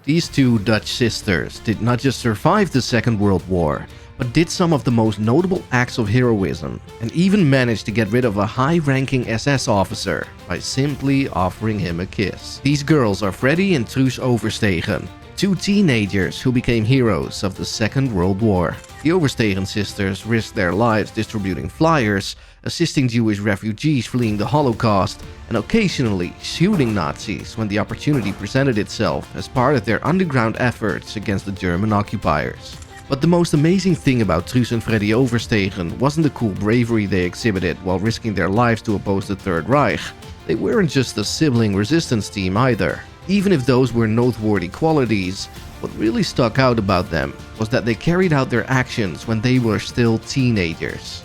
These two Dutch sisters did not just survive the Second World War, but did some of the most notable acts of heroism, and even managed to get rid of a high-ranking SS officer by simply offering him a kiss. These girls are Freddy and Truus Overstegen, two teenagers who became heroes of the Second World War. The Overstegen sisters risked their lives distributing flyers, assisting Jewish refugees fleeing the Holocaust, and occasionally shooting Nazis when the opportunity presented itself as part of their underground efforts against the German occupiers. But the most amazing thing about Truus and Freddy Overstegen wasn't the cool bravery they exhibited while risking their lives to oppose the Third Reich. They weren't just a sibling resistance team either. Even if those were noteworthy qualities, what really stuck out about them was that they carried out their actions when they were still teenagers.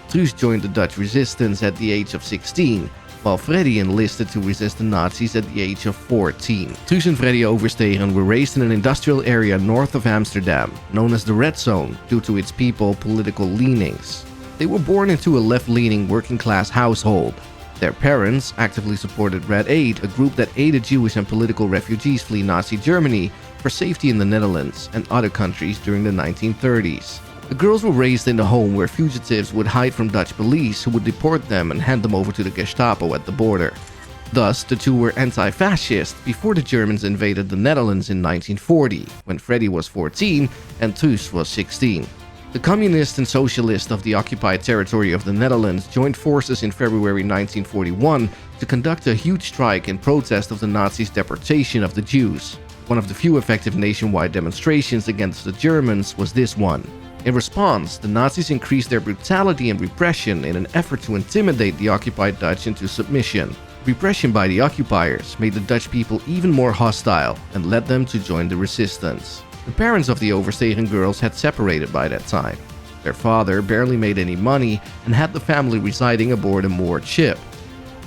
Truus joined the Dutch resistance at the age of 16, while Freddy enlisted to resist the Nazis at the age of 14. Truus and Freddy Overstegen were raised in an industrial area north of Amsterdam, known as the Red Zone due to its people's political leanings. They were born into a left-leaning working-class household. Their parents actively supported Red Aid, a group that aided Jewish and political refugees flee Nazi Germany for safety in the Netherlands and other countries during the 1930s. The girls were raised in a home where fugitives would hide from Dutch police who would deport them and hand them over to the Gestapo at the border. Thus, the two were anti-fascist before the Germans invaded the Netherlands in 1940, when Freddy was 14 and Truus was 16. The communists and socialists of the occupied territory of the Netherlands joined forces in February 1941 to conduct a huge strike in protest of the Nazis' deportation of the Jews. One of the few effective nationwide demonstrations against the Germans was this one. In response, the Nazis increased their brutality and repression in an effort to intimidate the occupied Dutch into submission. Repression by the occupiers made the Dutch people even more hostile and led them to join the resistance. The parents of the Overstegen girls had separated by that time. Their father barely made any money and had the family residing aboard a moored ship.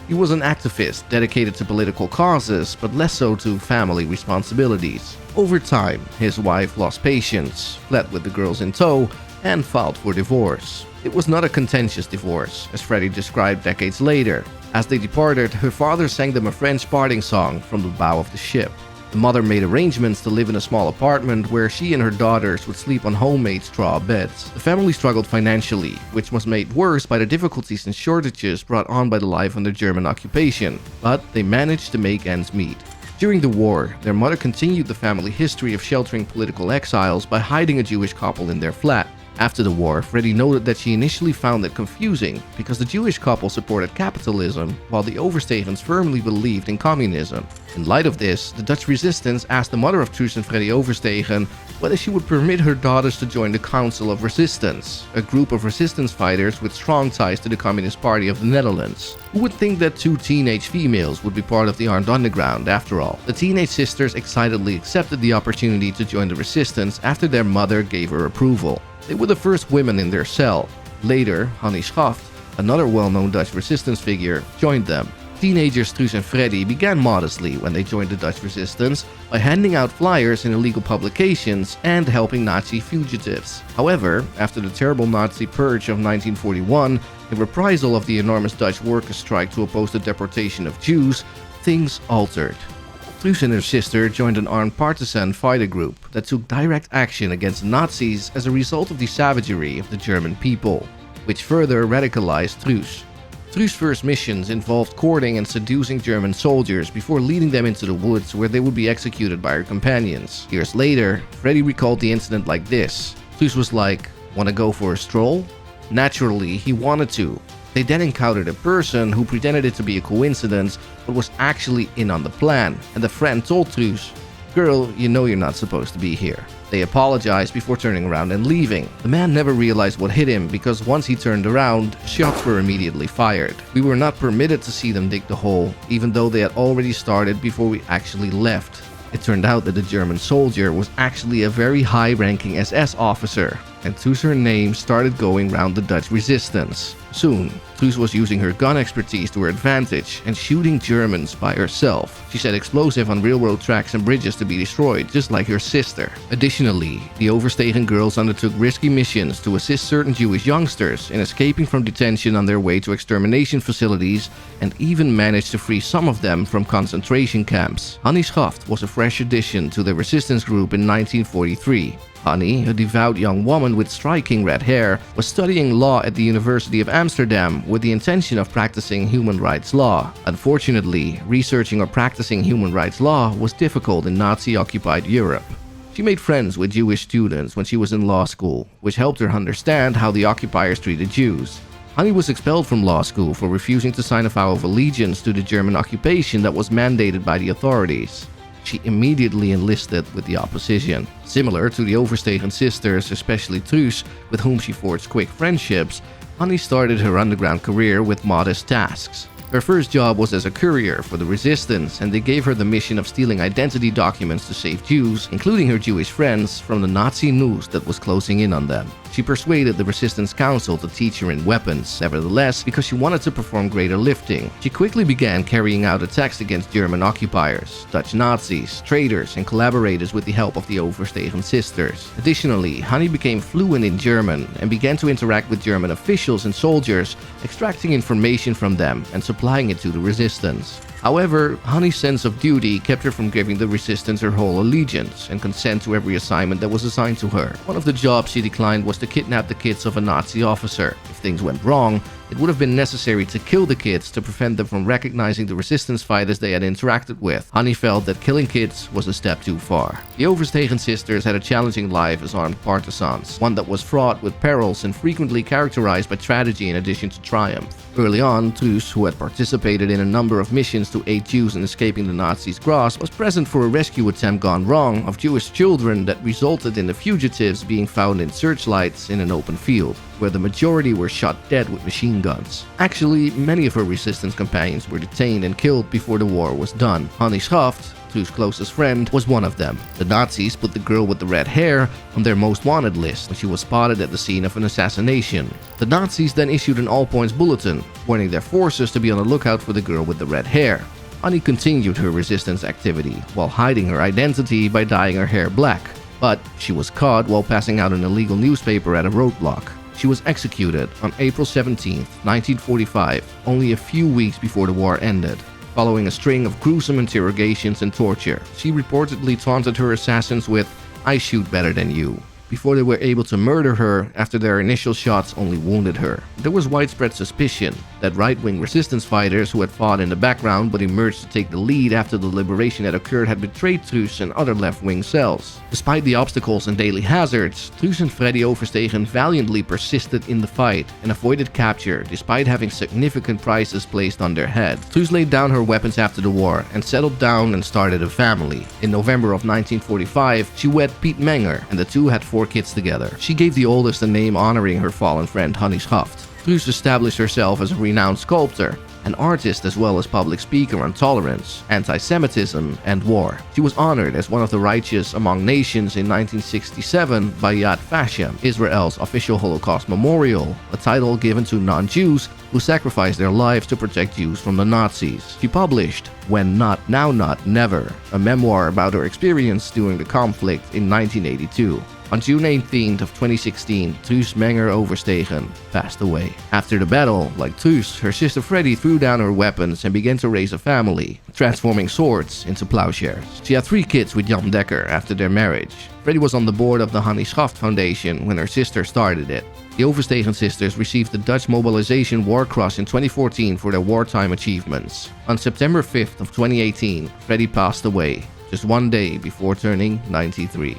He was an activist dedicated to political causes, but less so to family responsibilities. Over time, his wife lost patience, fled with the girls in tow, and filed for divorce. It was not a contentious divorce, as Freddy described decades later. As they departed, her father sang them a French parting song from the bow of the ship. The mother made arrangements to live in a small apartment where she and her daughters would sleep on homemade straw beds. The family struggled financially, which was made worse by the difficulties and shortages brought on by the life under German occupation, but they managed to make ends meet. During the war, their mother continued the family history of sheltering political exiles by hiding a Jewish couple in their flat. After the war, Freddy noted that she initially found it confusing because the Jewish couple supported capitalism while the Overstegens firmly believed in communism. In light of this, the Dutch resistance asked the mother of Truus and Freddy Overstegen whether she would permit her daughters to join the Council of Resistance, a group of resistance fighters with strong ties to the Communist Party of the Netherlands. Who would think that two teenage females would be part of the armed underground after all? The teenage sisters excitedly accepted the opportunity to join the resistance after their mother gave her approval. They were the first women in their cell. Later, Hannie Schaft, another well-known Dutch resistance figure, joined them. Teenagers Truus and Freddy began modestly when they joined the Dutch resistance by handing out flyers in illegal publications and helping Nazi fugitives. However, after the terrible Nazi purge of 1941, in reprisal of the enormous Dutch workers' strike to oppose the deportation of Jews, things altered. Truus and her sister joined an armed partisan fighter group that took direct action against Nazis as a result of the savagery of the German people, which further radicalized Truus. Truus' first missions involved courting and seducing German soldiers before leading them into the woods where they would be executed by her companions. Years later, Freddy recalled the incident like this. Truus was like, "Wanna go for a stroll?" Naturally, he wanted to. They then encountered a person who pretended it to be a coincidence but was actually in on the plan, and the friend told Truus, "Girl, you know you're not supposed to be here." They apologized before turning around and leaving. The man never realized what hit him because once he turned around, shots were immediately fired. We were not permitted to see them dig the hole, even though they had already started before we actually left. It turned out that the German soldier was actually a very high-ranking SS officer, and Truus' her name started going round the Dutch resistance. Soon, Truus was using her gun expertise to her advantage and shooting Germans by herself. She set explosive on railroad tracks and bridges to be destroyed, just like her sister. Additionally, the Overstegen girls undertook risky missions to assist certain Jewish youngsters in escaping from detention on their way to extermination facilities, and even managed to free some of them from concentration camps. Hannie Schaft was a fresh addition to the resistance group in 1943. Hannie, a devout young woman with striking red hair, was studying law at the University of Amsterdam with the intention of practicing human rights law. Unfortunately, researching or practicing human rights law was difficult in Nazi-occupied Europe. She made friends with Jewish students when she was in law school, which helped her understand how the occupiers treated Jews. Hannie was expelled from law school for refusing to sign a vow of allegiance to the German occupation that was mandated by the authorities. She immediately enlisted with the opposition. Similar to the Overstegen sisters, especially Truus, with whom she forged quick friendships, Hannie started her underground career with modest tasks. Her first job was as a courier for the resistance, and they gave her the mission of stealing identity documents to save Jews, including her Jewish friends, from the Nazi noose that was closing in on them. She persuaded the Resistance Council to teach her in weapons. Nevertheless, because she wanted to perform greater lifting, she quickly began carrying out attacks against German occupiers, Dutch Nazis, traitors, and collaborators with the help of the Overstegen sisters. Additionally, Hannie became fluent in German and began to interact with German officials and soldiers, extracting information from them and supplying it to the resistance. However, Hannie's sense of duty kept her from giving the resistance her whole allegiance and consent to every assignment that was assigned to her. One of the jobs she declined was to kidnap the kids of a Nazi officer. If things went wrong, it would have been necessary to kill the kids to prevent them from recognizing the resistance fighters they had interacted with. Hannie felt that killing kids was a step too far. The Overstegen sisters had a challenging life as armed partisans, one that was fraught with perils and frequently characterized by tragedy in addition to triumph. Early on, Truus, who had participated in a number of missions to aid Jews in escaping the Nazis' grasp, was present for a rescue attempt gone wrong of Jewish children that resulted in the fugitives being found in searchlights in an open field, where the majority were shot dead with machine guns. Actually, many of her resistance companions were detained and killed before the war was done. Hannie Schaft, Truus' closest friend, was one of them. The Nazis put the girl with the red hair on their most wanted list when she was spotted at the scene of an assassination. The Nazis then issued an all-points bulletin, warning their forces to be on the lookout for the girl with the red hair. Hannie continued her resistance activity while hiding her identity by dyeing her hair black, but she was caught while passing out an illegal newspaper at a roadblock. She was executed on April 17, 1945, only a few weeks before the war ended. Following a string of gruesome interrogations and torture, she reportedly taunted her assassins with, "I shoot better than you," before they were able to murder her after their initial shots only wounded her. There was widespread suspicion that right-wing resistance fighters who had fought in the background but emerged to take the lead after the liberation had occurred had betrayed Truus and other left-wing cells. Despite the obstacles and daily hazards, Truus and Freddy Overstegen valiantly persisted in the fight and avoided capture despite having significant prices placed on their head. Truus laid down her weapons after the war and settled down and started a family. In November of 1945, she wed Piet Menger, and the two had 4 kids together. She gave the oldest a name honoring her fallen friend Hannie Schaft. Truus established herself as a renowned sculptor, an artist as well as public speaker on tolerance, anti-Semitism, and war. She was honored as one of the righteous among nations in 1967 by Yad Vashem, Israel's official Holocaust memorial, a title given to non-Jews who sacrificed their lives to protect Jews from the Nazis. She published When Not, Now Not, Never, a memoir about her experience during the conflict in 1982. On June 18th of 2016, Truus Menger Overstegen passed away. After the battle, like Truus, her sister Freddy threw down her weapons and began to raise a family, transforming swords into plowshares. She had 3 kids with Jan Dekker after their marriage. Freddy was on the board of the Hannie Schaft Foundation when her sister started it. The Overstegen sisters received the Dutch Mobilization War Cross in 2014 for their wartime achievements. On September 5th of 2018, Freddy passed away, just one day before turning 93.